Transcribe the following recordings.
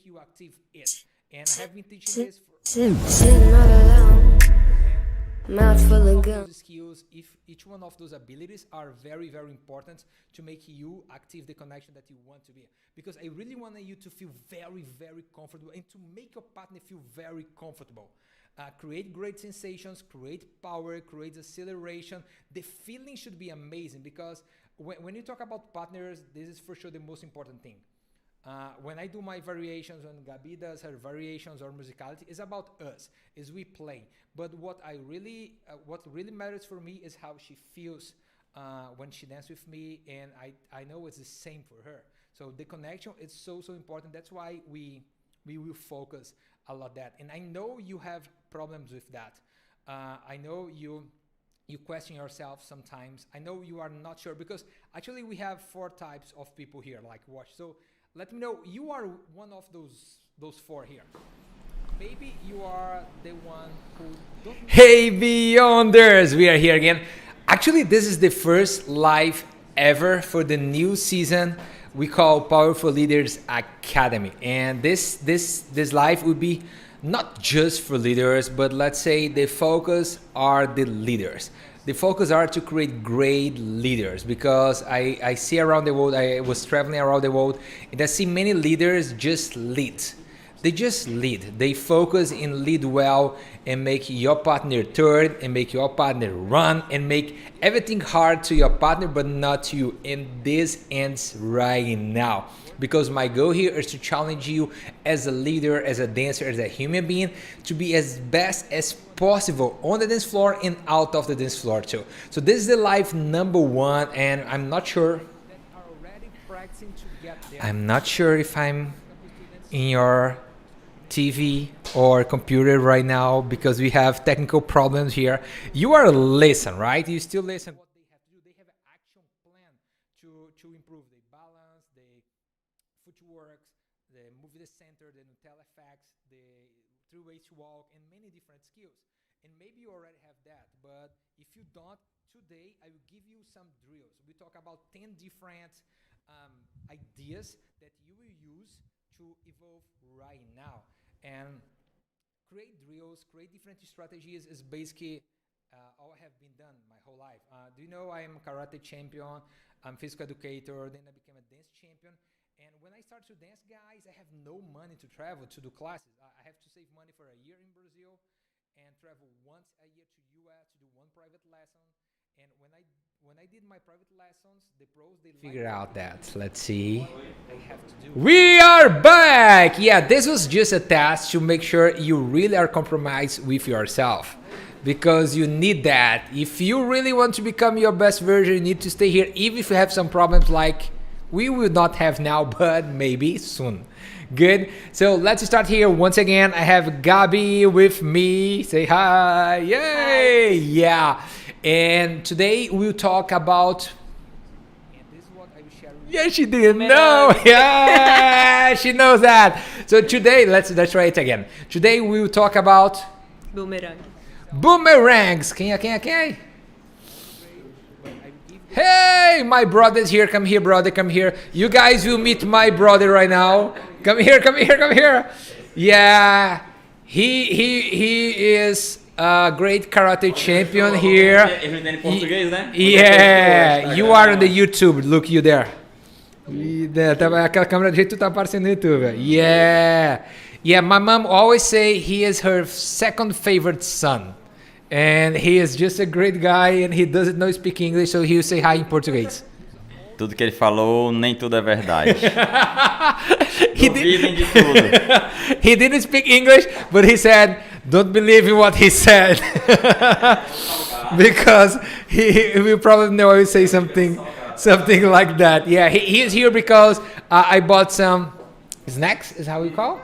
make you active it. And I have been teaching this for Mouth full of of gum. those skills, if each one of those abilities are very, very important to make you active the connection that you want to be. Because I really want you to feel very, very comfortable and to make your partner feel very comfortable. Create great sensations, create power, create acceleration. The feeling should be amazing because when you talk about partners, this is for sure the most important thing. When I do my variations, when Gabi does her variations or musicality, it's about us, is we play. But what really matters for me is how she feels when she dances with me, and I know it's the same for her. So the connection is so important. That's why we will focus a lot that. And I know you have problems with that. I know you question yourself sometimes. I know you are not sure because actually we have 4 types of people here, like watch. So let me know you are one of those 4 here. Maybe you are the one who don't. Hey Beyonders, we are here again. Actually, this is the first live ever for the new season we call Powerful Leaders Academy. And this live will be not just for leaders, but let's say the focus are the leaders. The focus are to create great leaders because I see around the world, I was traveling around the world, and I see many leaders just lead. They just lead. They focus and lead well and make your partner turn and make your partner run and make everything hard to your partner but not to you. And this ends right now. Because my goal here is to challenge you as a leader, as a dancer, as a human being to be as best as possible on the dance floor and out of the dance floor too. So this is the live number 1 and I'm not sure. I'm not sure if I'm in your TV or computer right now because we have technical problems here. You are listen, right? You still listen. What they have to do, they have an action plan to improve the balance, the footwork, the move the center, the Nutella effects, the 3 ways to walk, and many different skills. And maybe you already have that, but if you don't, today I will give you some drills. We talk about 10 different ideas that you will use to evolve right now. And create drills, create different strategies is basically all I have been done my whole life. Do you know I am karate champion, I'm physical educator, then I became a dance champion. And when I started to dance, guys, I have no money to travel to do classes. I have to save money for a year in Brazil and travel once a year to US to do 1 private lesson. And when I did my private lessons, the pros they figure out that. Let's see. We are back. Yeah, this was just a test to make sure you really are compromised with yourself because you need that. If you really want to become your best version, you need to stay here even if you have some problems like we will not have now, but maybe soon. Good. So let's start here. Once again, I have Gabi with me. Say hi. Yay. Hi. Yeah. And today we'll talk about. And this is what I will share with you. Yeah, she didn't know. Yeah, she knows that. So today, let's try it again. Today we will talk about Boomerangs. Boomerangs. Quem é? Hey, my brother's here. Come here, brother. Come here. You guys will meet my brother right now. Come here. Yeah, he is a great karate champion here. Yeah, you are on the YouTube. Look, you there. Aquela câmera do jeito que tu tá aparecendo no YouTube. Yeah. My mom always say he is her second favorite son. And he is just a great guy and he doesn't know speak English, so he'll say hi in Português. Tudo que ele falou, nem tudo é verdade. Duvidem de tudo. He didn't speak English, but he said, don't believe in what he said. Because he will probably know I will say something like that. Yeah, he is here because I bought some snacks, is how we call?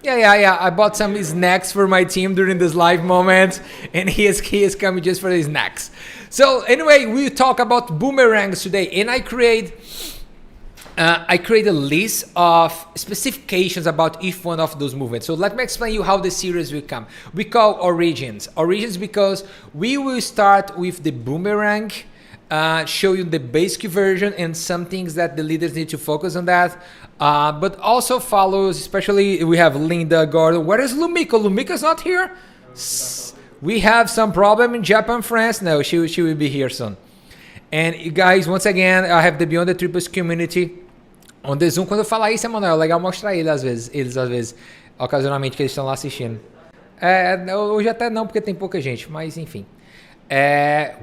Yeah. I bought some snacks for my team during this live moment, and he is coming just for the snacks. So anyway, we talk about boomerangs today, and I create a list of specifications about each one of those movements. So let me explain you how the series will come. We call origins because we will start with the boomerang show you the basic version and some things that the leaders need to focus on that. But also follows, especially we have Linda, Gordon. Where is Lumiko? Lumiko's not here? We have some problem in Japan, France. No, she will be here soon. And you guys, once again, I have the Beyond the Triples community on the Zoom. Quando eu falar isso, Emanuel, é legal mostrar eles às vezes, ocasionalmente, que eles estão lá assistindo. Hoje até não, porque tem pouca gente, mas enfim.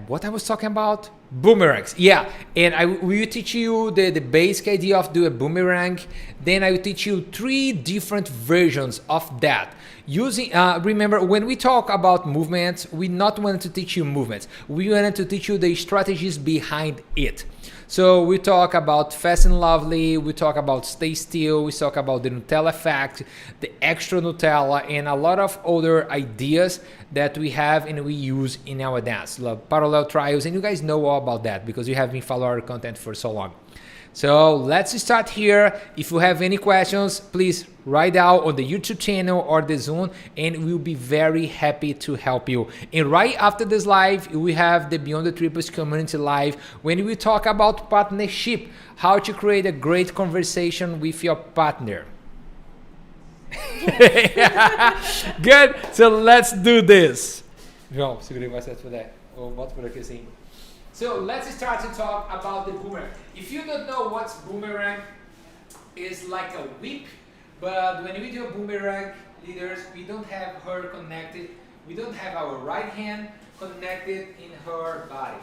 What I was talking about? Boomerangs. Yeah, and I will teach you the basic idea of do a boomerang. Then I will teach you 3 different versions of that. Using remember, when we talk about movements, we not want to teach you movements. We wanted to teach you the strategies behind it. So we talk about Fast and Lovely, we talk about Stay Still, we talk about the Nutella effect, the extra Nutella, and a lot of other ideas that we have and we use in our dance, like parallel trials, and you guys know all about that because you have been following our content for so long. So let's start here. If you have any questions, please write down on the YouTube channel or the Zoom, and we'll be very happy to help you. And right after this live, we have the Beyond the Triples community live when we talk about partnership, how to create a great conversation with your partner. Good. So let's do this. João, segurei mais certo por daí. Ou boto por aqui assim. So let's start to talk about the boomerang. If you don't know what's boomerang, it's like a whip, but when we do a boomerang, leaders, we don't have her connected. We don't have our right hand connected in her body.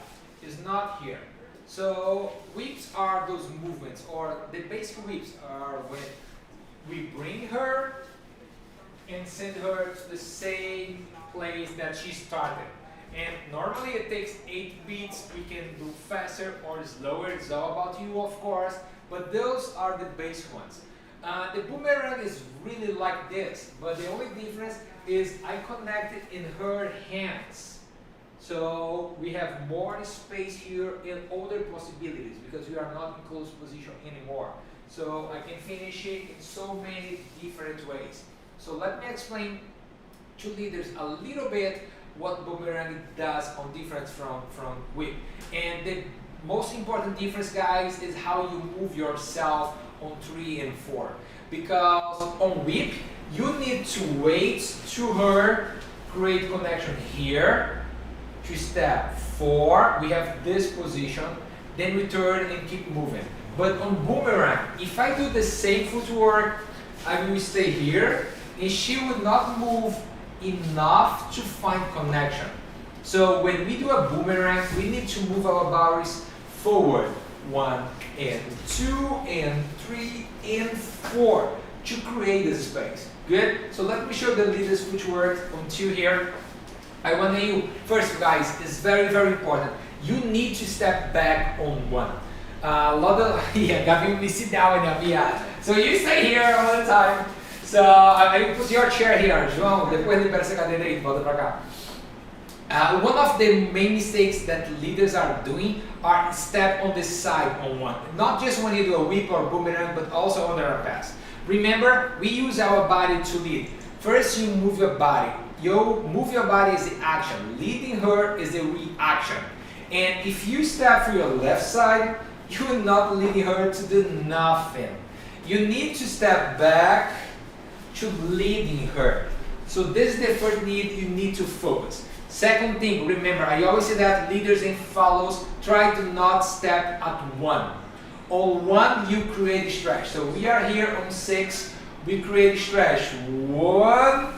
It's not here. So whips are those movements, or the basic whips are when we bring her and send her to the same place that she started. And normally it takes 8 beats. We can do faster or slower. It's all about you, of course. But those are the basic ones. The boomerang is really like this, but the only difference is I connect it in her hands. So we have more space here and other possibilities because we are not in close position anymore. So I can finish it in so many different ways. So let me explain to leaders a little bit what boomerang does on difference from whip. And the most important difference, guys, is how you move yourself on 3 and 4. Because on whip, you need to wait to her, create connection here, to step 4, we have this position, then we turn and keep moving. But on boomerang, if I do the same footwork, I will stay here, and she would not move enough to find connection. So when we do a boomerang, we need to move our bodies forward. 1 and 2 and 3 and 4 to create this space. Good? So let me show the leaders footwork on 2 here. I want you, first guys, it's very, very important. You need to step back on 1. A lot of, yeah, Gabi, me sit down, yeah. So you stay here all the time. So I put your chair here, João, depois libera essa cadeira aí, volta pra cá. One of the main mistakes that leaders are doing are step on the side on 1. Not just when you do a whip or boomerang, but also on their pass. Remember, we use our body to lead. First, you move your body. You move your body is the action. Leading her is the reaction. And if you step for your left side, you're not leading her to do nothing. You need to step back to leading her. So this is the first need you need to focus. Second thing, remember, I always say that leaders and follows try to not step at 1. On 1, you create stretch. So we are here on 6, we create stretch. 1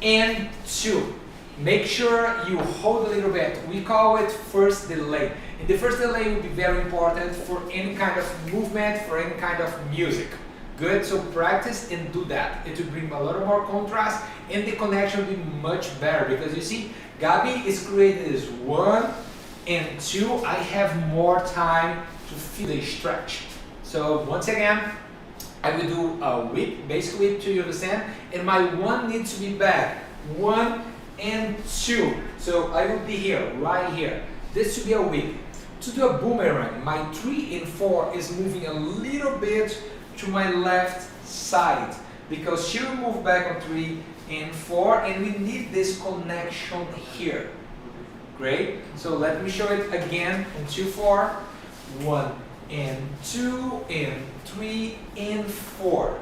and 2. Make sure you hold a little bit. We call it first delay. And the first delay will be very important for any kind of movement, for any kind of music. Good, so practice and do that. It will bring a lot more contrast and the connection will be much better because you see, Gabi is creating this 1 and 2. I have more time to feel the stretch. So once again, I will do a whip, basic whip to you understand, and my 1 needs to be back. 1 and 2. So I will be here, right here. This should be a whip. To do a boomerang, my 3 and 4 is moving a little bit to my left side because she will move back on 3 and 4 and we need this connection here. Great. So let me show it again on 2, 4. 1 and 2 and 3 and 4.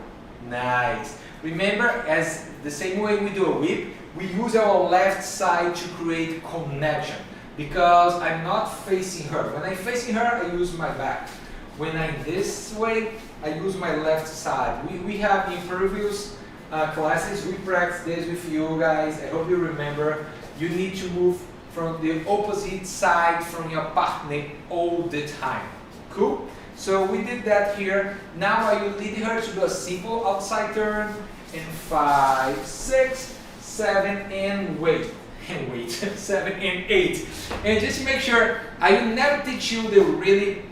Nice. Remember, as the same way we do a whip, we use our left side to create connection because I'm not facing her. When I'm facing her, I use my back. When I'm this way, I use my left side. We have in previous classes, we practice this with you guys. I hope you remember. You need to move from the opposite side from your partner all the time. Cool? So we did that here. Now I will lead her to do a simple outside turn in 5, 6, 7, and wait. And wait. 7 and 8. And just to make sure, I will never teach you the really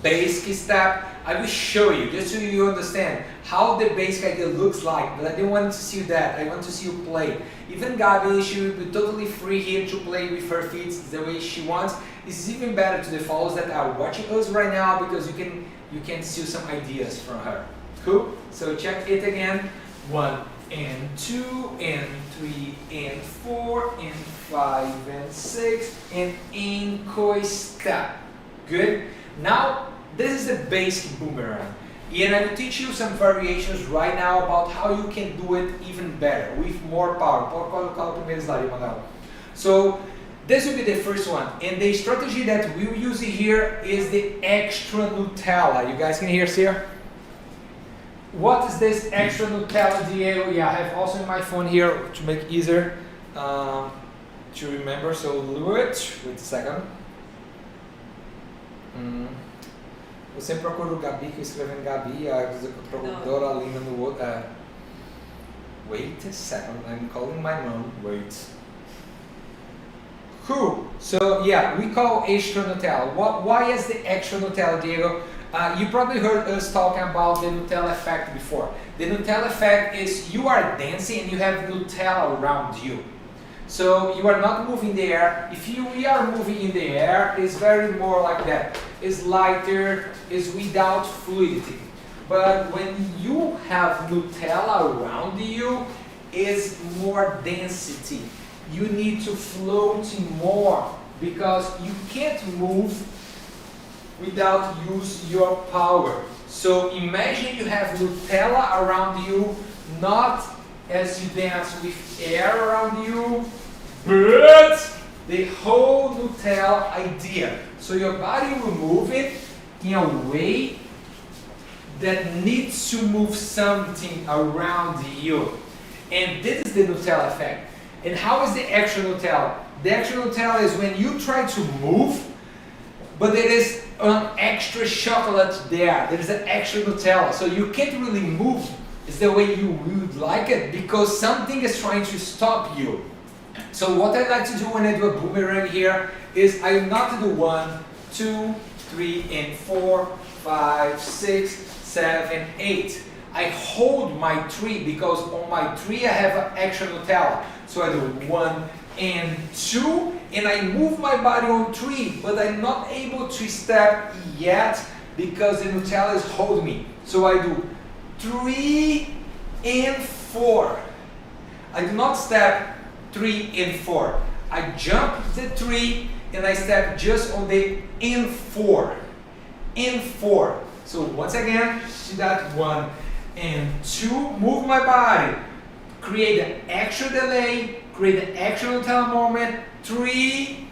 basic step. I will show you, just so you understand how the basic idea looks like, but I don't want to see that. I want to see you play. Even Gabi, she will be totally free here to play with her feet the way she wants. It's even better to the followers that are watching us right now because you can see some ideas from her. Cool? So check it again. 1 and 2 and 3 and 4 and 5 and 6 and ankle step. Good? Now this is the basic boomerang. And I will teach you some variations right now about how you can do it even better, with more power. Pode colocar o primeiro slide, Manuel. So this will be the first one. And the strategy that we'll use here is the extra Nutella. You guys can hear here? What is this extra Nutella, Diego? Yeah, I have also in my phone here to make it easier to remember. So wait a second. Eu sempre procuro o Gabi, que eu escrevendo Gabi, a Dora Linda no outro. Wait a second, I'm calling my mom. Wait. Cool. So yeah, we call extra Nutella. Why is the extra Nutella, Diego? You probably heard us talking about the Nutella effect before. The Nutella effect is you are dancing and you have Nutella around you. So you are not moving the air. If we are moving in the air, it's very more like that. It's lighter, it's without fluidity. But when you have Nutella around you, it's more density. You need to float more because you can't move without use your power. So imagine you have Nutella around you, not as you dance with air around you, but the whole Nutella idea. So your body will move it in a way that needs to move something around you. And this is the Nutella effect. And how is the extra Nutella? The extra Nutella is when you try to move, but there is an extra chocolate there. There is an extra Nutella. So you can't really move is the way you would like it because something is trying to stop you. So what I like to do when I do a boomerang here is I not do 1, 2, 3, and 4, 5, 6, 7, 8. I hold my 3 because on my 3 I have an extra Nutella. So I do 1 and 2 and I move my body on 3, but I'm not able to step yet because the Nutella is holding me. So I do 3 and 4. I do not step 3 and 4. I jump the 3 and I step just on the in 4. In 4. So once again, see that 1 and 2, move my body. Create an extra delay, create an extra Nutella moment, 3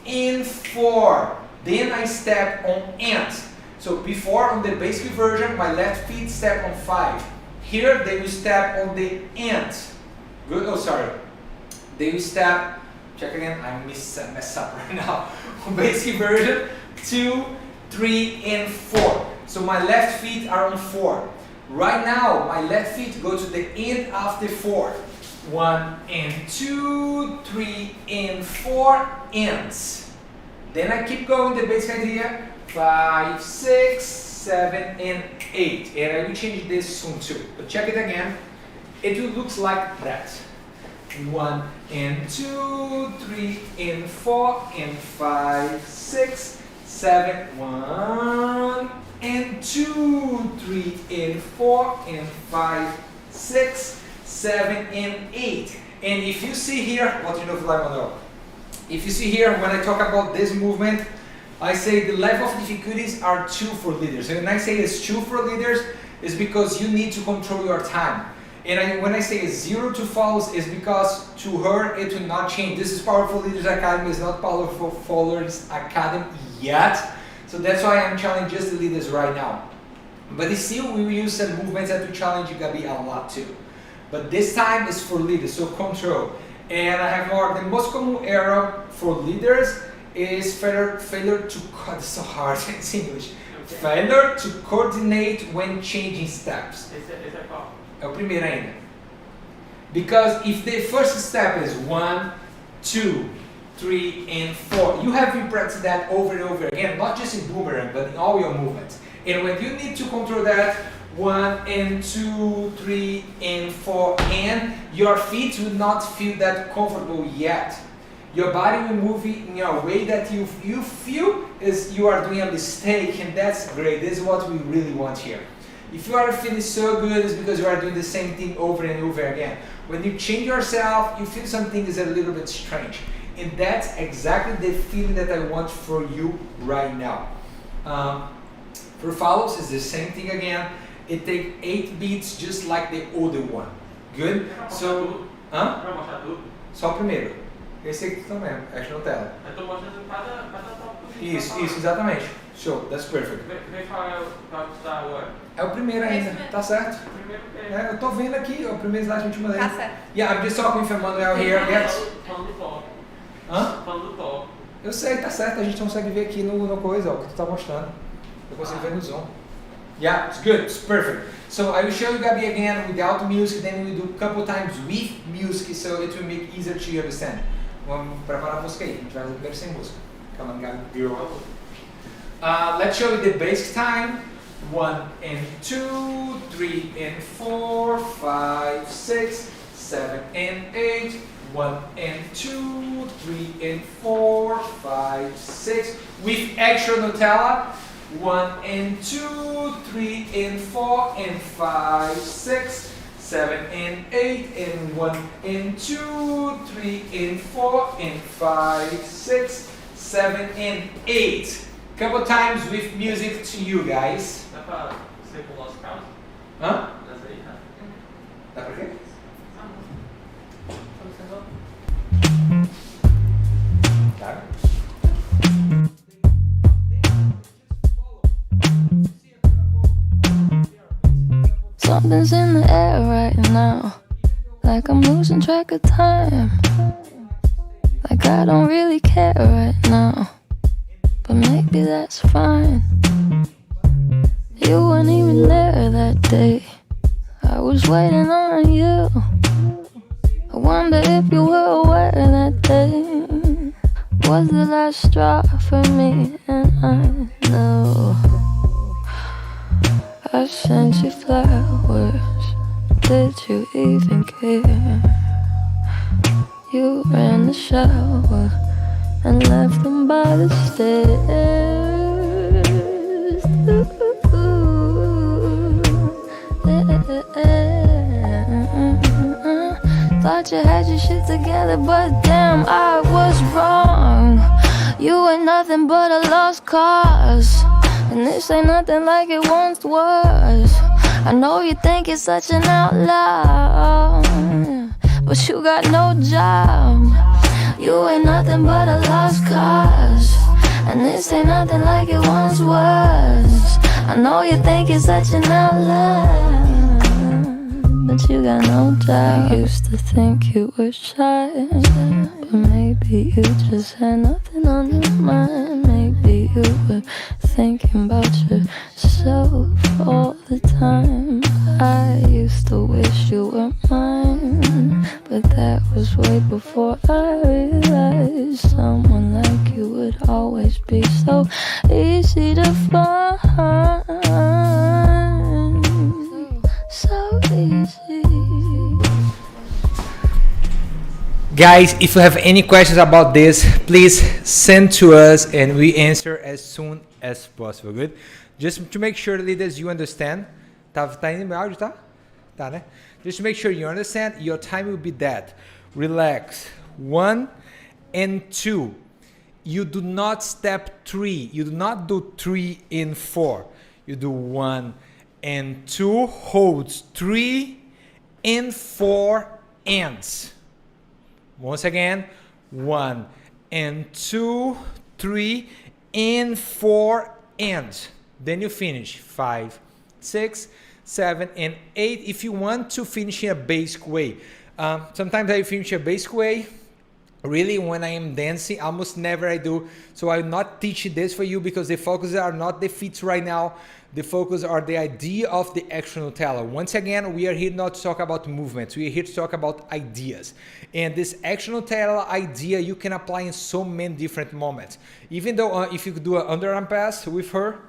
and 4. Then I step on ant. So before on the basic version, my left feet step on 5. Here they will step on the ant. Good, oh sorry. They will step, check again, I mess up right now. Basic version, 2, 3, and 4. So my left feet are on 4. Right now, my left feet go to the end of the 4. 1 and 2, 3 and 4, ends. Then I keep going, the basic idea, 5, 6, 7, and 8. And I will change this soon too. But check it again. It will look like that. 1 and 2, 3 and 4 and 5, 6, 7, 1 and 2, 3 and 4 and 5, 6, 7 and 8. And if you see here, what you know, Manuel? If you see here, when I talk about this movement, I say the level of difficulties are 2 for leaders. And when I say it's 2 for leaders, it's because you need to control your time. And when I say it's 0 to follows, it's because to her it will not change. This is Powerful Leaders Academy, it's not Powerful Followers Academy yet. So that's why I'm challenging just the leaders right now. But still, we will use some movements that will challenge Gabi a lot too. But this time is for leaders, so control. And I have more. The most common error for leaders is failure to, it's so hard, it's English. Failure to coordinate when changing steps. É o primeiro ainda. Because if the first step is 1, 2, 3, and 4, you have to practice that over and over again, not just in Boomerang, but in all your movements. And when you need to control that, 1 and 2, 3 and 4, and your feet will not feel that comfortable yet. Your body will move in a way that you feel is you are doing a mistake, and that's great. This is what we really want here. If you are feeling so good, it's because you are doing the same thing over and over again. When you change yourself, you feel something is a little bit strange. And that's exactly the feeling that I want for you right now. For follows, it's the same thing again. It takes 8 beats just like the other one. Good? So, só o primeiro. Esse aqui também, acho na tela. Eu tô mostrando cada tópico. Isso, exatamente. Show, that's perfect. Vem falar pra estar agora. É o primeiro ainda, tá certo? O primeiro que É, eu tô vendo aqui, o primeiro slide que eu te mandei. Tá certo. Yeah, I'm just talking with Emmanuel here. Yes. Falando do top. Hã? Falando do top. Eu sei, tá certo, a gente consegue ver aqui no coisa, ó, que tu tá mostrando. Eu consigo ver no Zoom. Yeah, it's good, it's perfect. So I will show you Gabi again without music, then we do a couple times with music, so it will make easier to understand. Vamos preparar a música aí, a gente vai fazer primeiro sem música. Come on, Gabi. Let's show you the basic time. 1 and 2, 3 and 4, 5, 6, 7 and 8. 1 and 2, 3 and 4, 5, 6. With extra Nutella. 1 and 2, 3 and 4 and 5, 6, 7 and 8 and 1 and 2, 3 and 4 and 5, 6, 7 and 8. Couple times with music to you guys. Dá pra ser com o nosso caso? Hã? Dessa aí, tá? Dá pra quê? Tá. Something's in the air right now, like I'm losing track of time. Like I don't really care right now, but maybe that's fine. You weren't even there that day, I was waiting on you. I wonder if you were aware that day was the last straw for me, and I know I sent you flowers, did you even care? You ran the shower and left them by the stairs. Thought you had your shit together, but damn, I was wrong. You ain't nothing but a lost cause, and this ain't nothing like it once was. I know you think you're such an outlaw, but you got no job. You ain't nothing but a lost cause, and this ain't nothing like it once was. I know you think you're such an outlaw, but you got no job. I used to think you were shy, but maybe you just had nothing on your mind. Maybe you were thinking about yourself all the time. I used to wish you were mine, but that was way before I realized someone like you would always be so easy to find. So easy. Guys, if you have any questions about this, please send to us and we answer as soon as possible, good? Just to make sure, leaders, you understand. Tá indo meu áudio, tá? Tá, né? Just to make sure you understand, your time will be that. Relax. 1 and 2. You do not step 3. You do not do 3 and 4. You do 1 and 2, holds 3 and 4 ends. Once again, 1 and 2, 3 and 4 ends. Then you finish 5, 6, 7 and 8 if you want to finish in a basic way. Sometimes I finish a basic way. Really, when I am dancing, almost never I do. So I will not teach this for you because the focus are not the feet right now. The focus are the idea of the action Nutella. Once again, we are here not to talk about movements. We are here to talk about ideas. And this action Nutella idea you can apply in so many different moments. Even though if you do an underarm pass with her,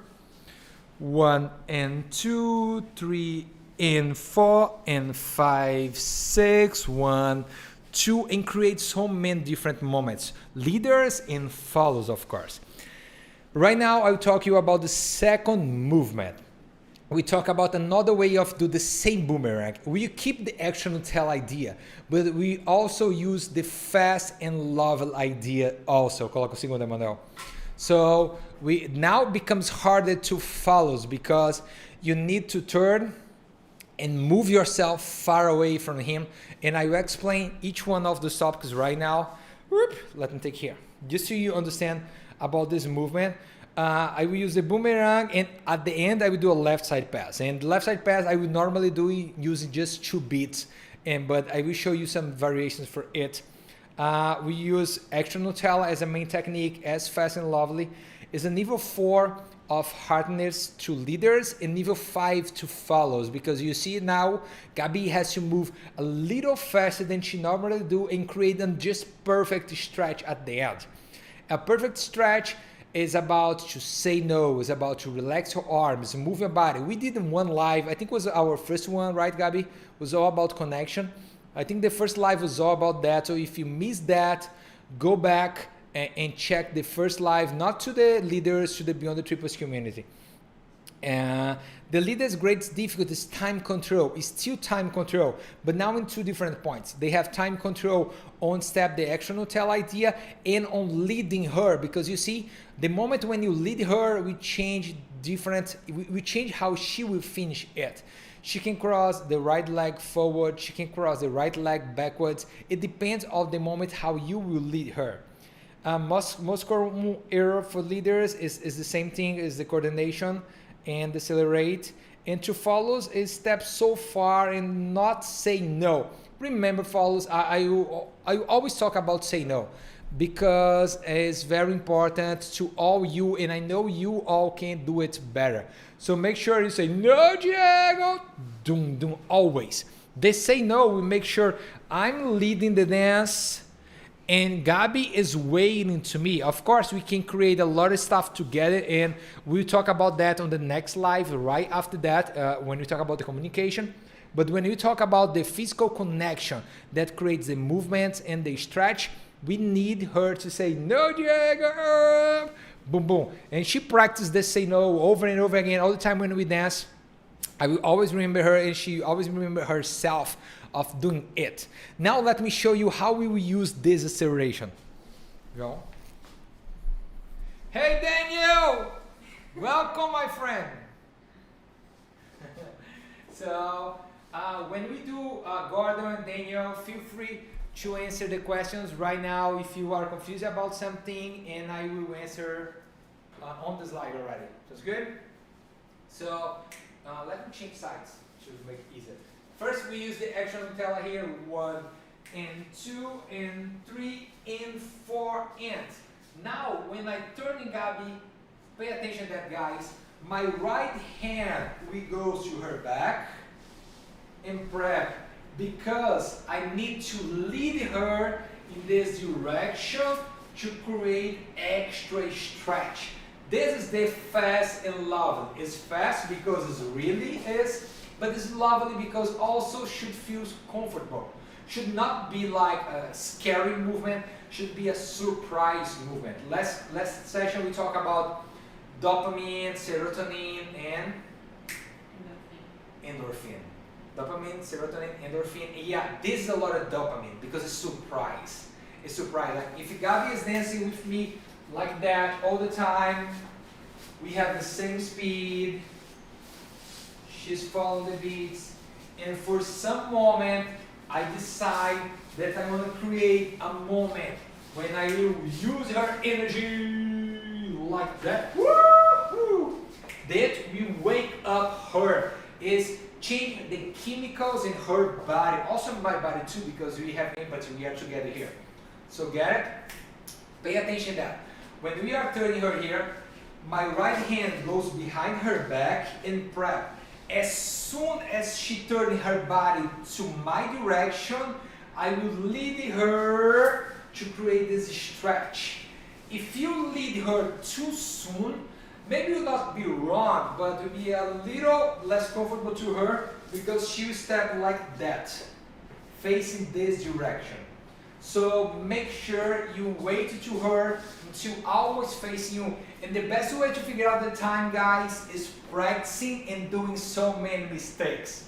1 and 2, 3 and 4 and 5, 6, 1, 2, and create so many different moments. Leaders and follows, of course. Right now, I'll talk to you about the second movement. We talk about another way of do the same boomerang. We keep the action and tell idea, but we also use the fast and level idea also. Coloca o segundo, Emanuel. So we now becomes harder to follow because you need to turn and move yourself far away from him. And I will explain each one of the topics right now. Whoop, let me take here. Just so you understand about this movement. I will use the boomerang, and at the end I will do a left side pass. And the left side pass I would normally do using just 2 beats, but I will show you some variations for it. We use extra Nutella as a main technique, as fast and lovely. It's a level 4 of hardness to leaders and level 5 to follows, because you see now Gabi has to move a little faster than she normally do and create a just perfect stretch at the end. A perfect stretch is about to say no, is about to relax your arms, move your body. We did one live, I think it was our first one, right Gabi? It was all about connection. I think the first live was all about that, so if you missed that, go back and check the first live, not to the leaders, to the Beyond the Triples community. The leader's greatest difficulty is time control. It's still time control, but now in 2 different points. They have time control on step, the action Nutella idea, and on leading her, because you see, the moment when you lead her, we change we change how she will finish it. She can cross the right leg forward, she can cross the right leg backwards. It depends on the moment how you will lead her. Most common error for leaders is the same thing as the coordination and decelerate. And to follows is step so far and not say no. Remember, follows, I always talk about say no, because it's very important to all you, and I know you all can do it better. So make sure you say no, Diego, doom, doom, always. They say no, we make sure I'm leading the dance and Gabi is waiting to me. Of course, we can create a lot of stuff together, and we'll talk about that on the next live right after that, when we talk about the communication. But when we talk about the physical connection that creates the movements and the stretch, we need her to say, no, Diego, boom, boom. And she practiced this say no over and over again all the time when we dance. I will always remember her, and she always remember herself of doing it. Now let me show you how we will use this acceleration. Go. Hey Daniel! Welcome, my friend. So when we do Gordon and Daniel, feel free to answer the questions right now if you are confused about something, and I will answer on the slide already. That's good? So let me change sides to make it easier. First, we use the action Nutella here. 1 and 2 and 3 and 4 and. Now, when I turn in Gabi, pay attention to that, guys. My right hand we go to her back and prep, because I need to lead her in this direction to create extra stretch. This is the fast and lovely. It's fast because it really is, but it's lovely because also should feel comfortable. Should not be like a scary movement, should be a surprise movement. Last session we talked about dopamine, serotonin, and endorphin. Dopamine, serotonin, endorphin. Yeah, this is a lot of dopamine because it's surprise. a surprise. Like if Gabi is dancing with me like that all the time, we have the same speed, she's following the beats, and for some moment, I decide that I want to create a moment when I will use her energy like that. Woo-hoo! That will wake up her, is change the chemicals in her body, also in my body too, because we have empathy, we are together here. So get it? Pay attention to that. When we are turning her here, my right hand goes behind her back and prep. As soon as she turns her body to my direction, I will lead her to create this stretch. If you lead her too soon, maybe it will not be wrong, but it will be a little less comfortable to her because she will step like that, facing this direction. So make sure you wait to her until always facing you. And the best way to figure out the time, guys, is practicing and doing so many mistakes.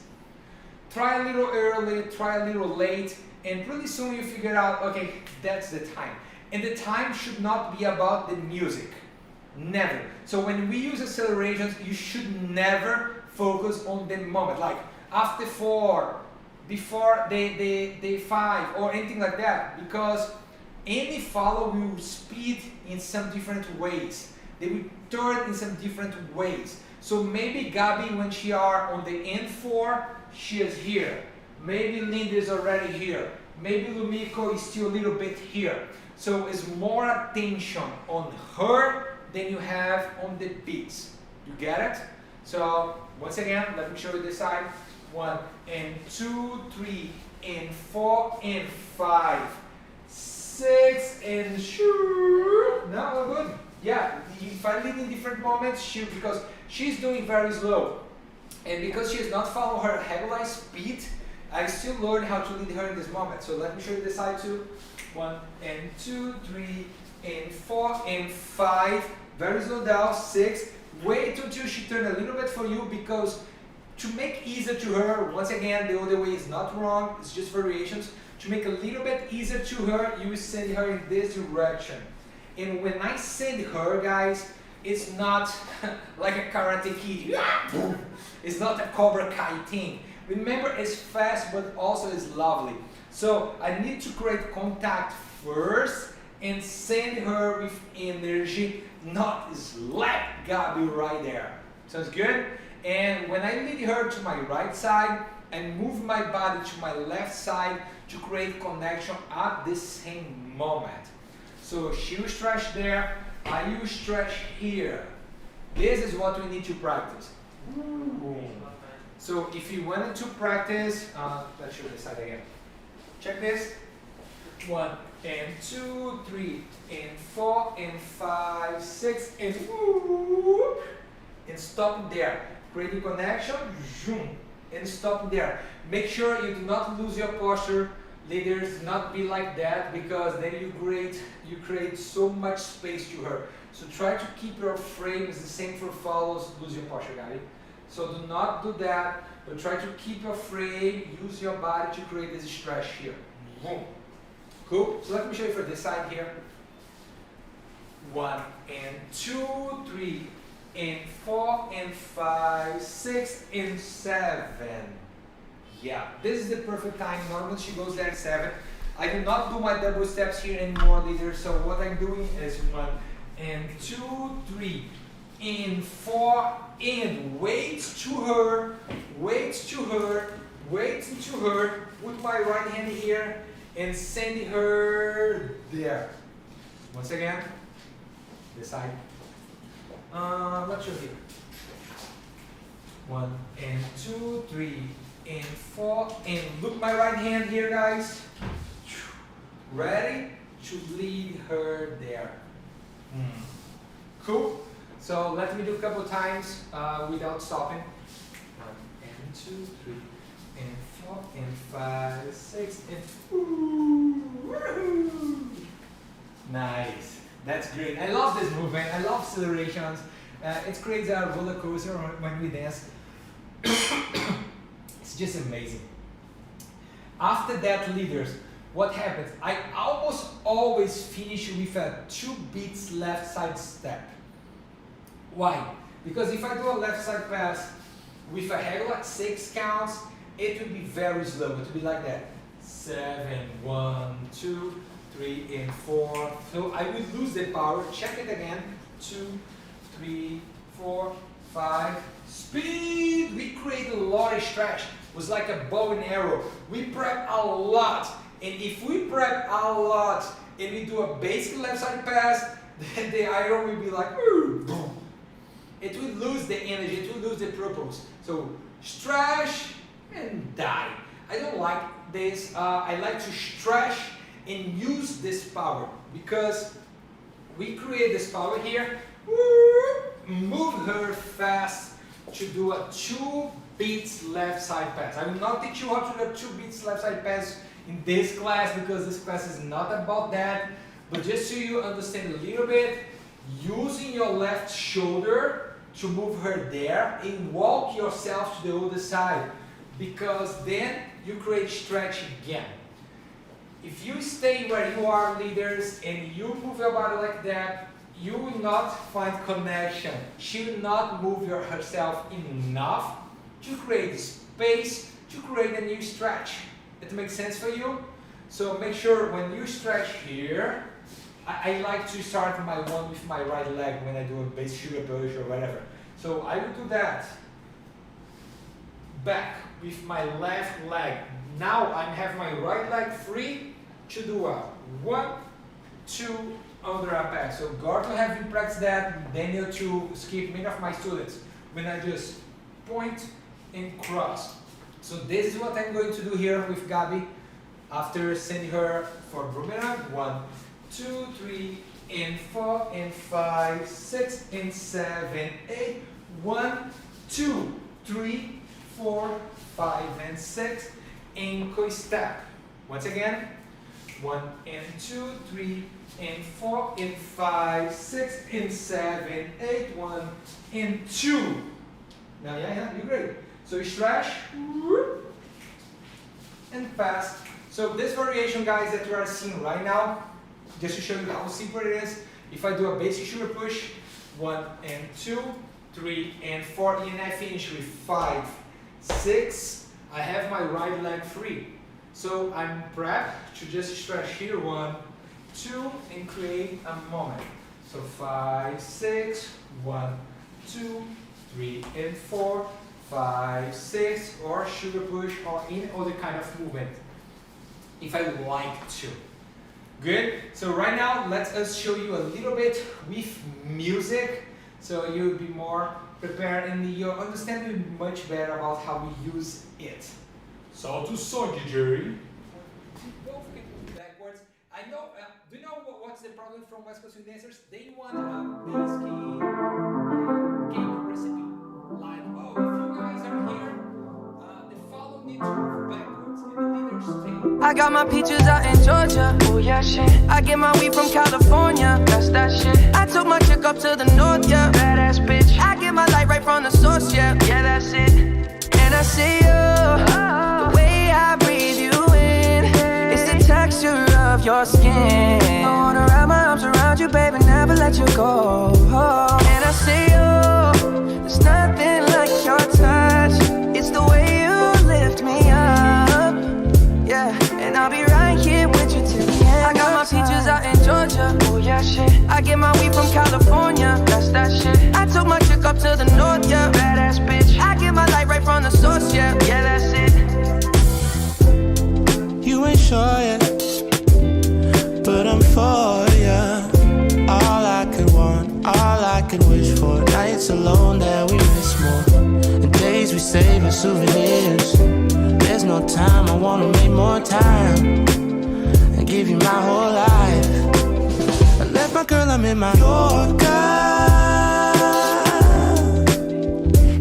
Try a little early, try a little late, and pretty soon you figure out, okay, that's the time. And the time should not be about the music. Never. So when we use accelerations, you should never focus on the moment. Like after 4, before day 5, or anything like that. Because any follow will speed in some different ways. They will turn in some different ways. So maybe Gabi, when she are on the end 4, she is here. Maybe Linda is already here. Maybe Lumiko is still a little bit here. So it's more attention on her than you have on the beats. You get it? So once again, let me show you this side. 1 and 2, 3 and 4 and 5, 6 and shoo. Now we're good. Yeah, if I lead in different moments, because she's doing very slow, and because she is not following her regular speed, I still learn how to lead her in this moment. So let me show you this side too. 1 and 2, 3 and 4 and 5. Very slow down. 6. Wait until she turns a little bit for you, because to make easier to her, once again, the other way is not wrong, it's just variations. To make a little bit easier to her, you send her in this direction. And when I send her, guys, it's not like a Karate Kid. It's not a Cobra Kai thing. Remember, it's fast, but also it's lovely. So I need to create contact first and send her with energy, not slap Gabi right there. Sounds good? And when I lead her to my right side, I move my body to my left side to create connection at the same moment. So she will stretch there, I will stretch here. This is what we need to practice. So if you wanted to practice, let's show this side again. Check this. 1 and 2, 3 and 4 and 5, 6 and whoop, and stop there. Create a connection, zoom, and stop there. Make sure you do not lose your posture. Leaders, not be like that, because then you create so much space to her. So try to keep your frame is the same for follows, lose your posture, got it? So do not do that, but try to keep your frame, use your body to create this stretch here. Boom. Cool? So let me show you for this side here. 1 and 2, 3 and 4 and 5, 6 and 7. Yeah, this is the perfect time. Normally she goes there at 7. I do not do my double steps here anymore, leader. So what I'm doing is 1 and 2, 3 and 4 and wait to her, wait to her, wait to her. Put my right hand here and send her there. Once again, this side. Let's show here. 1 and 2, 3 and 4 and look my right hand here, guys. Ready to lead her there. Cool. So let me do a couple times without stopping. 1 and 2, 3 and 4 and 5, 6 and woo-hoo. Nice. That's great. I love this movement. I love accelerations. It creates a roller coaster when we dance. It's just amazing. After that, leaders, what happens? I almost always finish with a 2 beats left side step. Why? Because if I do a left side pass with a regular 6 counts, it would be very slow. It would be like that. 7, 1, 2, 3, and 4. So I would lose the power. Check it again. 2, 3, 4, 5. Speed! We create a lot of stretch. It was like a bow and arrow. We prep a lot. And if we prep a lot and we do a basic left side pass, then the arrow will be like, boom. It will lose the energy, it will lose the purpose. So stretch and die. I don't like this. I like to stretch and use this power because we create this power here. Move her fast to do a 2 beats left side pass. I will not teach you how to do a 2 beats left side pass in this class because this class is not about that. But just so you understand a little bit, using your left shoulder to move her there and walk yourself to the other side, because then you create stretch again. If you stay where you are, leaders, and you move your body like that, you will not find connection. She will not move herself enough to create space to create a new stretch. It makes sense for you? So make sure when you stretch here, I like to start my one with my right leg when I do a base shoulder push or whatever. So I will do that. Back with my left leg. Now I have my right leg free to do a 1, 2 under a pass. So Gordon have you practice that, Daniel to skip many of my students. When I just point and cross. So this is what I'm going to do here with Gabi after sending her for boomerang. 1, 2, 3, and 4, and 5, 6, and 7, 8. 1, 2, 3, 4, 5, and 6. Ankle step. Once again. 1 and 2, 3, and 4, and 5, 6, and 7, 8. 1 and 2. Now, yeah, you're great. So stretch and pass. So this variation, guys, that you are seeing right now, just to show you how simple it is. If I do a basic shoulder push, 1 and 2, 3 and 4, and I finish with 5, 6, I have my right leg free. So I'm prepped to just stretch here, 1, 2, and create a moment. So 5, 6, 1, 2, 3, and 4, 5, 6, or shoulder push, or any other kind of movement, if I would like to. Good? So right now, let us show you a little bit with music, so you'll be more prepared and you'll understand much better about how we use it. So to song, DJ. Don't forget to go backwards. I know, do you know what's the problem from West Coast dancers? They want a basic game recipe. Like, oh, if you guys are here, the follow need to move backwards and the leaders stay. I got my peaches out in Georgia. Oh yeah, shit. I get my weed from California. That's that shit. I took my chick up to the north, yeah. Badass bitch. I get my light right from the source, yeah. Yeah, that's it. And I see you, the way I breathe you in. It's the texture of your skin. I wanna wrap my arms around you, baby, never let you go. And I see you, there's nothing like your touch. It's the way you lift me up, yeah. And I'll be right here with you till the end. I got my peaches out in Georgia. Oh yeah, shit. I get my weed from California. That's that shit. I took my chick up to the north, yeah. Badass bitch. I get my light right from the source, yeah. Yeah, that's it. You ain't sure yet, but I'm for ya. All I could want, all I could wish for. Nights alone that we miss more, and days we save as souvenirs. There's no time, I wanna make more time and give you my whole life. I left my girl, I'm in my Yorker.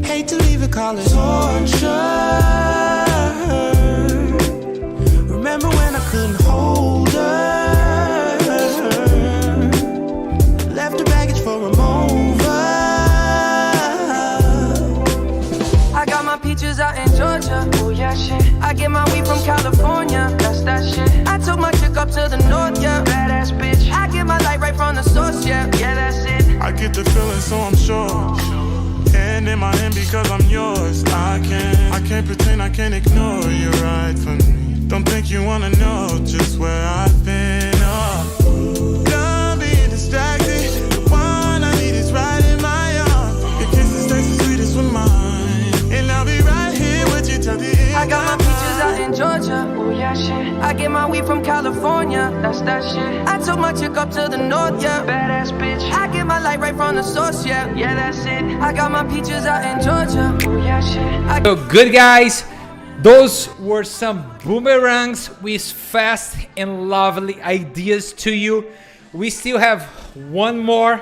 Hate to leave it, call it torture. Remember when I couldn't hold her? Left her baggage for a mover. I got my peaches out in Georgia. Oh yeah, shit. I get my weed from California. That's that shit. I took my up to the north, yeah. Badass bitch. I get my light right from the source, yeah. Yeah, that's it. I get the feeling, so I'm sure. Hand in my hand because I'm yours. I can't pretend, I can't ignore you right from me. Don't think you wanna know just where I've been. Oh, done being distracted. The one I need is right in my arms. Your kisses taste the sweetest with mine, and I'll be right here with you till the end. I got my peaches out in Georgia. Oh yeah, shit. I get my weed from California. That's that shit. I took my chick up to the north, yeah. Badass bitch. I get my light right from the source, yeah. Yeah, that's it. I got my peaches out in Georgia. Oh yeah, shit. So good, guys. Those were some boomerangs with fast and lovely ideas to you. We still have one more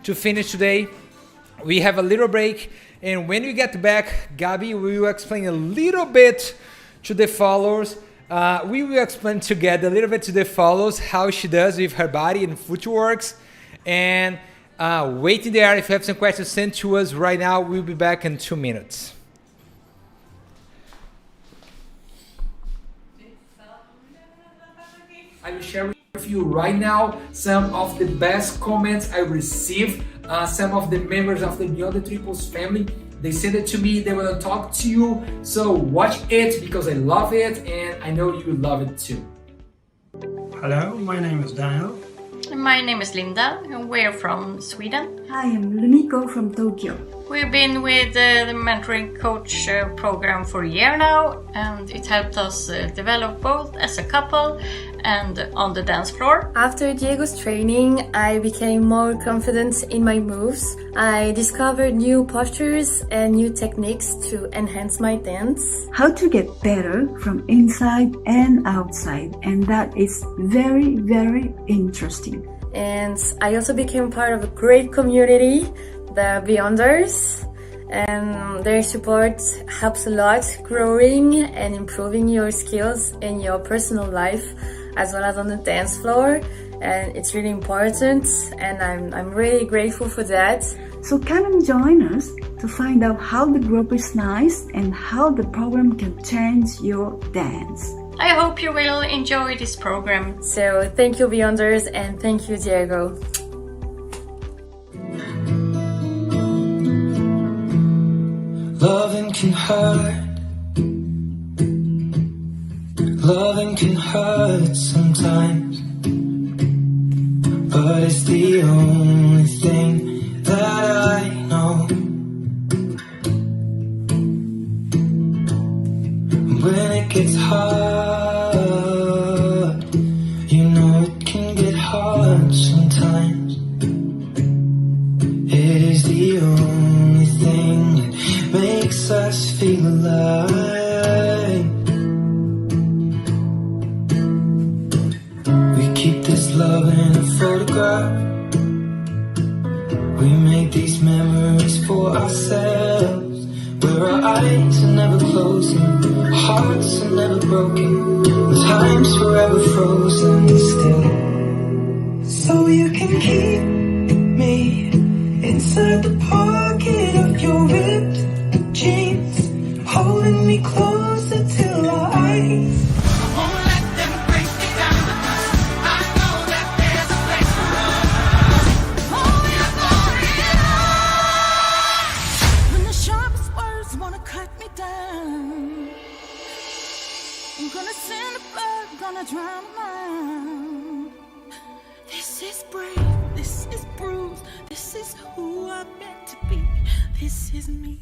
to finish today. We have a little break, and when we get back, Gabby will explain a little bit to the followers. We will explain together a little bit to the followers how she does with her body and footworks. And waiting there, if you have some questions, send to us right now. We'll be back in 2 minutes. I will share with you right now some of the best comments I received. Some of the members of the Beyond the Triples family, they sent it to me. They want to talk to you. So watch it because I love it and I know you love it too. Hello, my name is Daniel. My name is Linda and we're from Sweden. I am Lumiko from Tokyo. We've been with the mentoring coach program for a year now, and it helped us develop both as a couple and on the dance floor. After Diego's training, I became more confident in my moves. I discovered new postures and new techniques to enhance my dance. How to get better from inside and outside, and that is very, very interesting. And I also became part of a great community, the Beyonders, and their support helps a lot growing and improving your skills in your personal life as well as on the dance floor, and it's really important, and I'm really grateful for that. So come and join us to find out how the group is nice and how the program can change your dance. I hope you will enjoy this program. So thank you, Beyonders, and thank you, Diego. Loving can hurt. Loving can hurt sometimes, but it's the only thing that I know. When it gets hard, you know it can get hard sometimes. It is the only thing that makes us feel alive. We keep this love in a photograph. We make these memories for ourselves, where our eyes are never closing, our hearts are never broken, the time's forever frozen still. So you can keep me inside the pocket of your ripped jeans, holding me closer till our eyes. Drown mine. This is brave, this is bruised, this is who I'm meant to be, this is me.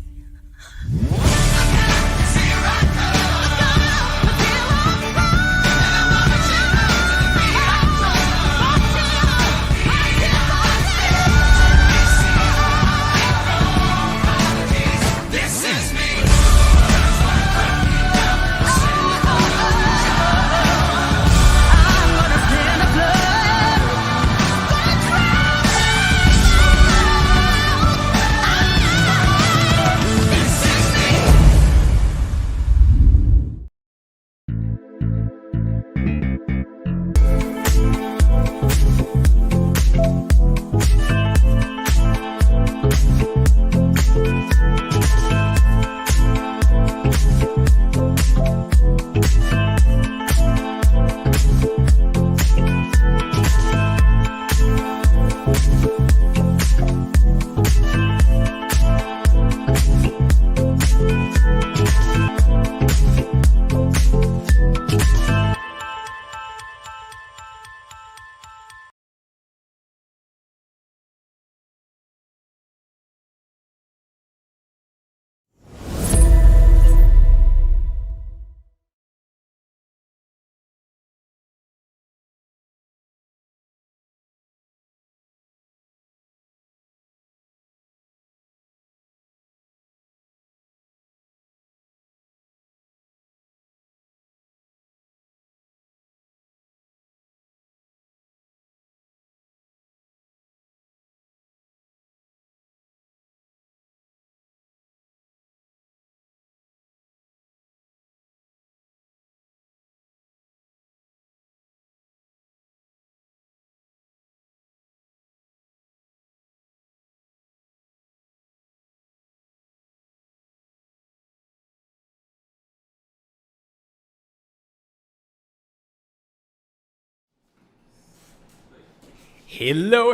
Hello,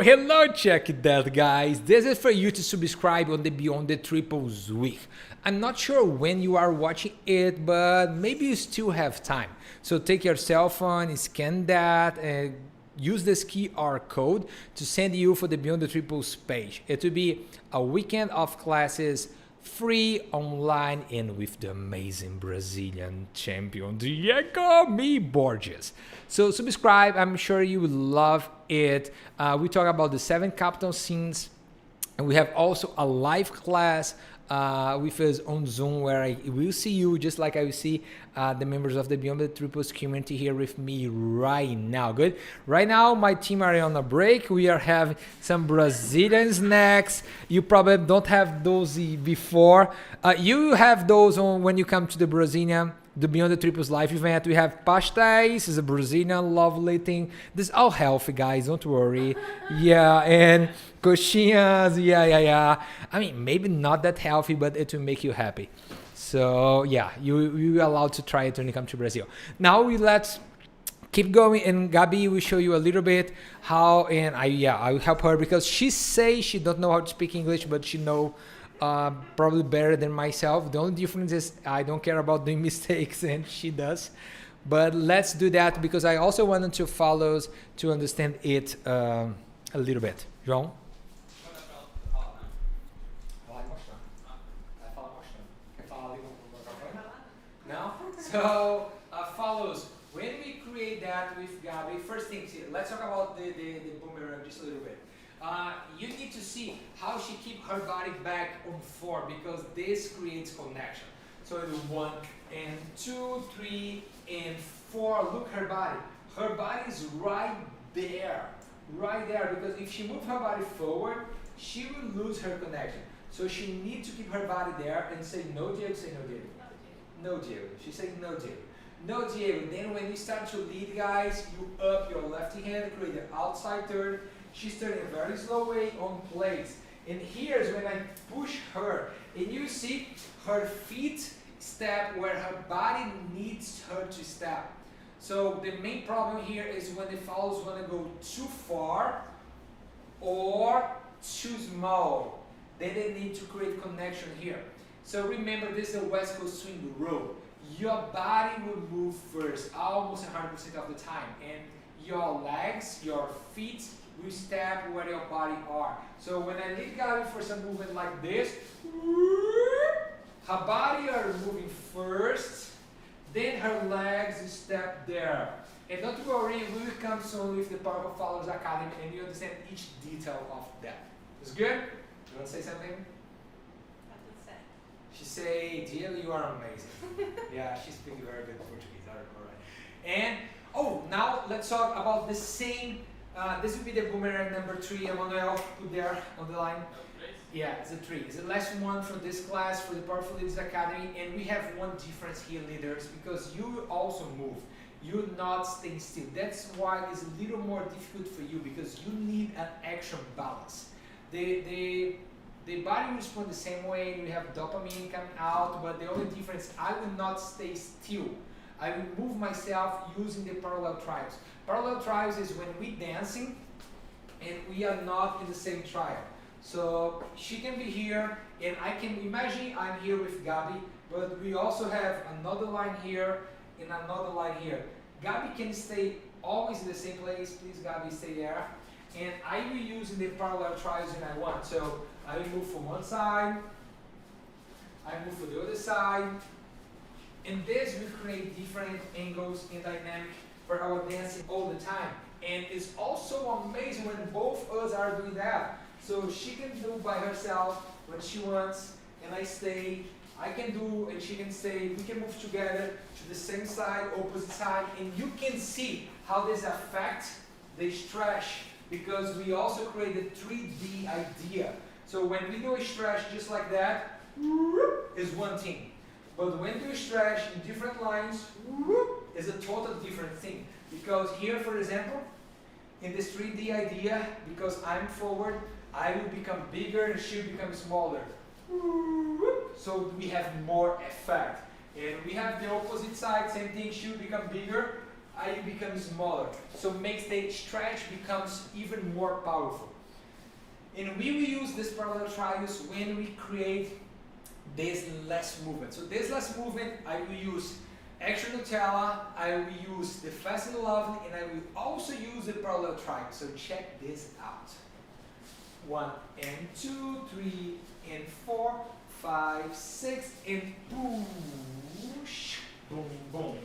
check that, guys. This is for you to subscribe on the Beyond the Triples week. I'm not sure when you are watching it, but maybe you still have time. So take your cell phone, scan that, and use this QR code to send you for the Beyond the Triples page. It will be a weekend of classes, free, online, and with the amazing Brazilian champion, Diego Me Borges. So subscribe, I'm sure you will love it. We talk about the 7 capital scenes, and we have also a live class with us on Zoom where I will see you just like I will see the members of the Beyond the Triples community here with me right now. Good. Right now, my team are on a break. We are having some Brazilian snacks. You probably don't have those before. You have those on when you come to the Beyond the Triples live event. We have pastéis, is a Brazilian lovely thing. This is all healthy, guys, don't worry. Yeah, and coxinhas, yeah. I mean, maybe not that healthy, but it will make you happy. So yeah, you're allowed to try it when you come to Brazil. Now let's keep going, and Gabi will show you a little bit how, and I will help her because she says she don't know how to speak English, but she know probably better than myself. The only difference is I don't care about doing mistakes and she does. But let's do that because I also wanted to follow to understand it a little bit. João? No? So follows. When we create that with Gabi, first things here, let's talk about the boomerang just a little bit. You need to see how she keep her body back on 4 because this creates connection. So 1 and 2, 3 and 4. Look her body. Her body is right there, because if she moves her body forward, she will lose her connection. So she needs to keep her body there and say no, Diego. Say no, Diego. No, Diego. She says no, Diego. No, Diego. Then when you start to lead, guys, you up your left hand, create an outside turn. She's turning a very slow way on place. And here's when I push her. And you see her feet step where her body needs her to step. So the main problem here is when the fouls want to go too far or too small. Then they need to create connection here. So remember, this is a West Coast swing rule. Your body will move first, almost 100% of the time. And your legs, your feet, will step where your body are. So when I lead Gabi for some movement like this, her body are moving first, then her legs step there. And don't worry, we will come soon with the Powerful Followers Academy and you understand each detail of that. It's good? You want to say something? She say, Diego, you are amazing. Yeah, she speaks very good Portuguese. All right. And, now let's talk about the same. This will be the boomerang number 3. Emmanuel, put there on the line. Yeah, it's a 3. It's the last one for this class, for the Powerful Leaders Academy. And we have one difference here, leaders, because you also move. You're not staying still. That's why it's a little more difficult for you, because you need an action balance. The body will respond the same way. We have dopamine coming out, but the only difference, I will not stay still. I will move myself using the parallel trials. Parallel trials is when we dancing and we are not in the same trial. So she can be here, and I can imagine I'm here with Gabi, but we also have another line here and another line here. Gabi can stay always in the same place. Please, Gabi, stay there. And I will use in the parallel trials when I want. So I will move from one side, I move to the other side, and this will create different angles and dynamic for our dancing all the time. And it's also amazing when both of us are doing that. So she can do by herself what she wants, and I stay. I can do, and she can stay. We can move together to the same side, opposite side, and you can see how this affects the stretch, because we also create a 3D idea. So when we do a stretch just like that, is one thing. But when you stretch in different lines, is a total different thing. Because here, for example, in this 3D idea, because I'm forward, I will become bigger and she will become smaller. So we have more effect. And we have the opposite side, same thing, she will become bigger you become smaller. So makes the stretch becomes even more powerful. And we will use this parallel triangles when we create this last movement. So this last movement, I will use extra Nutella, I will use the Fast and Lovely, and I will also use the parallel triangle. So check this out. 1 and 2, 3 and 4, 5, 6, and push, boom, boom.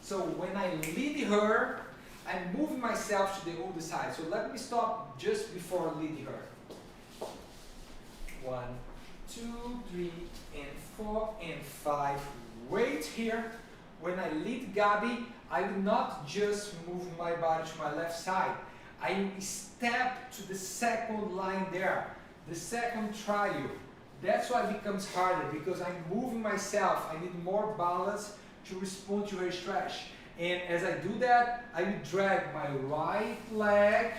So when I lead her, I'm moving myself to the other side. So let me stop just before leading her. 1, 2, 3, and 4, and 5. Wait here. When I lead Gabi, I will not just move my body to my left side. I step to the second line there, the second triangle. That's why it becomes harder, because I'm moving myself. I need more balance to respond to her stretch. And as I do that, I will drag my right leg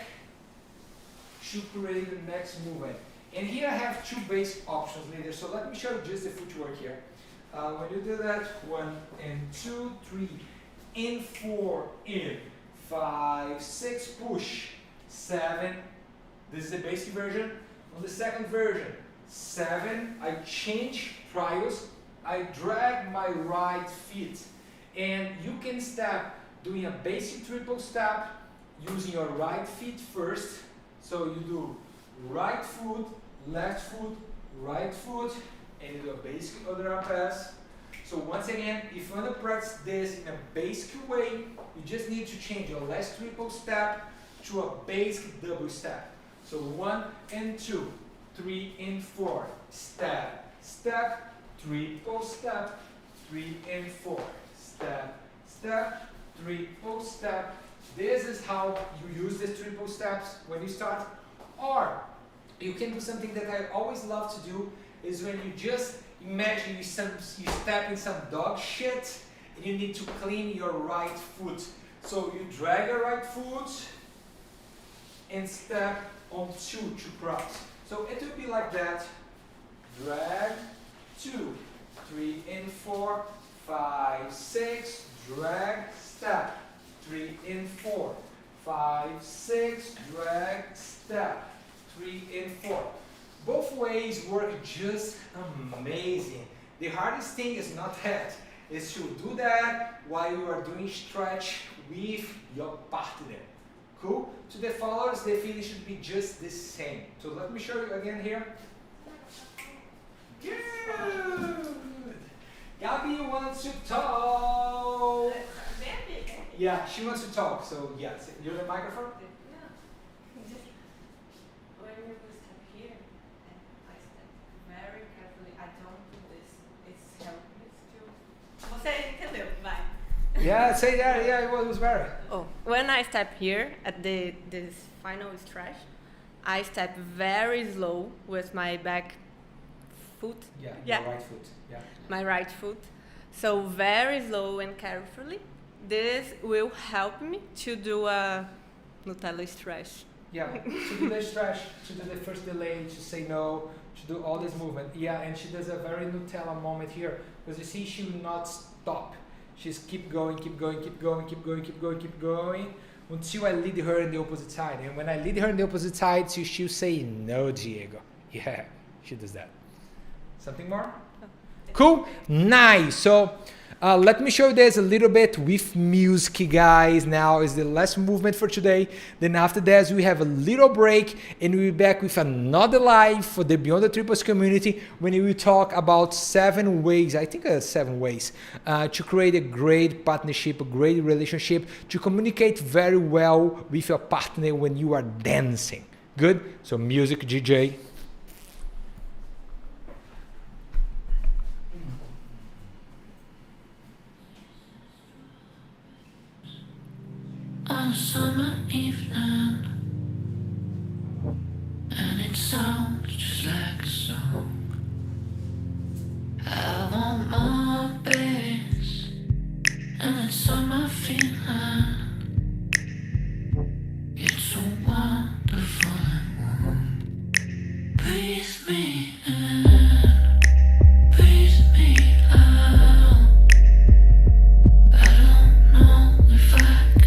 to create the next movement. And here I have two basic options later, so let me show you just the footwork here. When you do that, 1 and 2, 3, and 4, and 5, 6, push, 7, this is the basic version. On the second version, 7, I change trials, I drag my right feet, and you can step doing a basic triple step using your right feet first. So you do right foot, left foot, right foot, and you do a basic other pass. So once again, if you want to practice this in a basic way, you just need to change your last triple step to a basic double step. So 1 and 2, 3 and 4, step, step, triple step, 3 and 4, step, step, triple step. This is how you use these triple steps when you start. Or you can do something that I always love to do, is when you just imagine you step in some dog shit and you need to clean your right foot. So you drag your right foot and step on 2 to cross. So it will be like that. Drag, 2, 3 and 4, 5, 6, drag, step, 3 and 4, 5, 6, drag, step, 3 and 4. Both ways work just amazing. The hardest thing is not that, is to do that while you are doing stretch with your partner. Cool? To the followers, the feeling should be just the same. So let me show you again here. Good. Gabi wants to talk. Yeah, she wants to talk. So yes, you're the microphone. Yeah, say that. Yeah, it was very. Oh, when I step here at this final stretch, I step very slow with my back foot. Yeah, my right foot. Yeah. My right foot. So very slow and carefully. This will help me to do a Nutella stretch. Yeah, to do the stretch, to do the first delay, to say no, to do all this movement. Yeah, and she does a very Nutella moment here, because you see she will not stop. She's keep going, keep going, keep going, keep going, keep going, keep going, until I lead her in the opposite side. And when I lead her in the opposite side, she'll say, no, Diego. Yeah, she does that. Something more? Cool? Nice. So let me show you this a little bit with music, guys. Now is the last movement for today. Then after that, we have a little break and we'll be back with another live for the Beyond the Triples community when we will talk about 7 ways, I think 7 ways, to create a great partnership, a great relationship, to communicate very well with your partner when you are dancing. Good? So music, DJ. On a summer evening, and it sounds just like a song. I want more bass, and that summer feeling. It's so wonderful and warm. Breathe me in, breathe me out. I don't know if I can.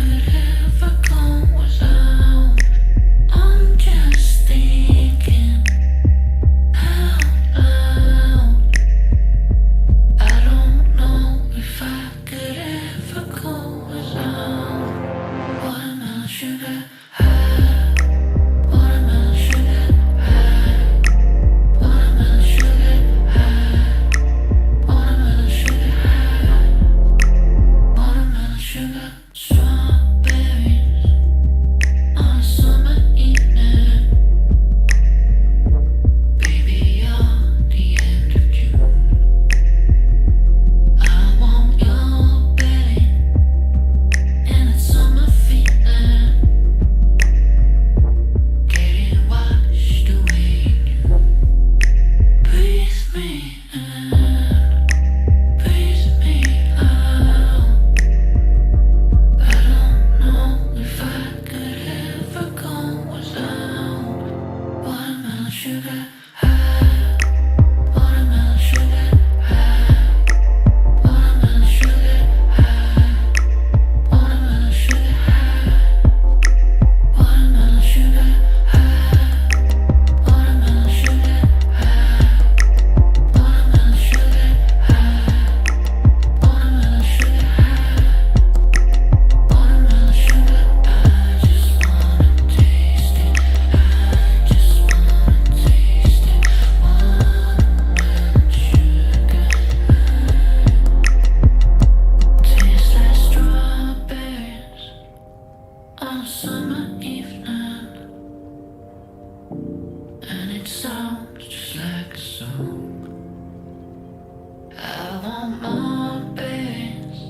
on my best,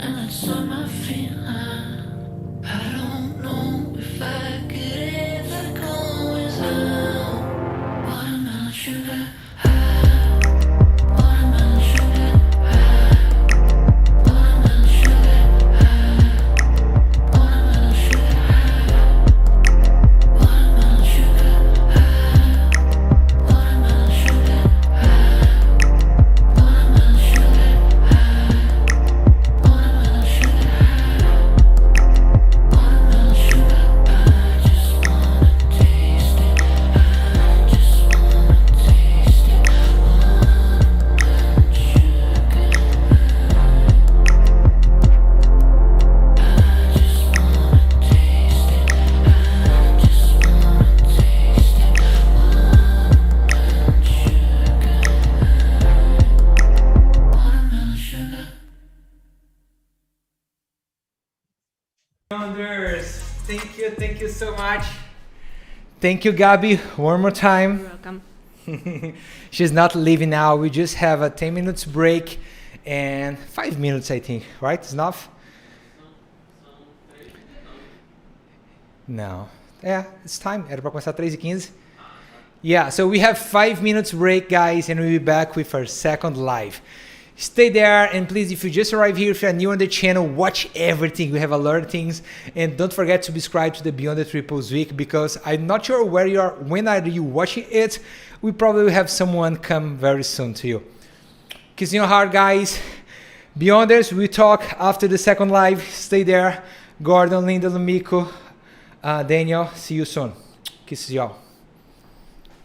and it's on my feet. I don't know if I could ever go without watermelon sugar high, watermelon sugar high, watermelon sugar high, watermelon sugar high, watermelon sugar high, watermelon sugar high, watermelon sugar high, watermelon sugar high. Beyonders, thank you so much. Thank you, Gabi, one more time. You're welcome. She's not leaving now. We just have a 10 minutes break and 5 minutes, I think, right? It's enough? No. Yeah, it's time. Era pra começar 3:15. Yeah, so we have 5 minutes break, guys, and we'll be back with our second live. Stay there, and please, if you just arrived here, if you're new on the channel, watch everything. We have a lot of things, and don't forget to subscribe to the Beyond the Triples week, because I'm not sure where you are, when are you watching it. We probably will have someone come very soon to you. Kiss in your heart, guys. Beyonders, we talk after the second live. Stay there. Gordon, Linda, Lumiko, Daniel, see you soon. Kisses y'all.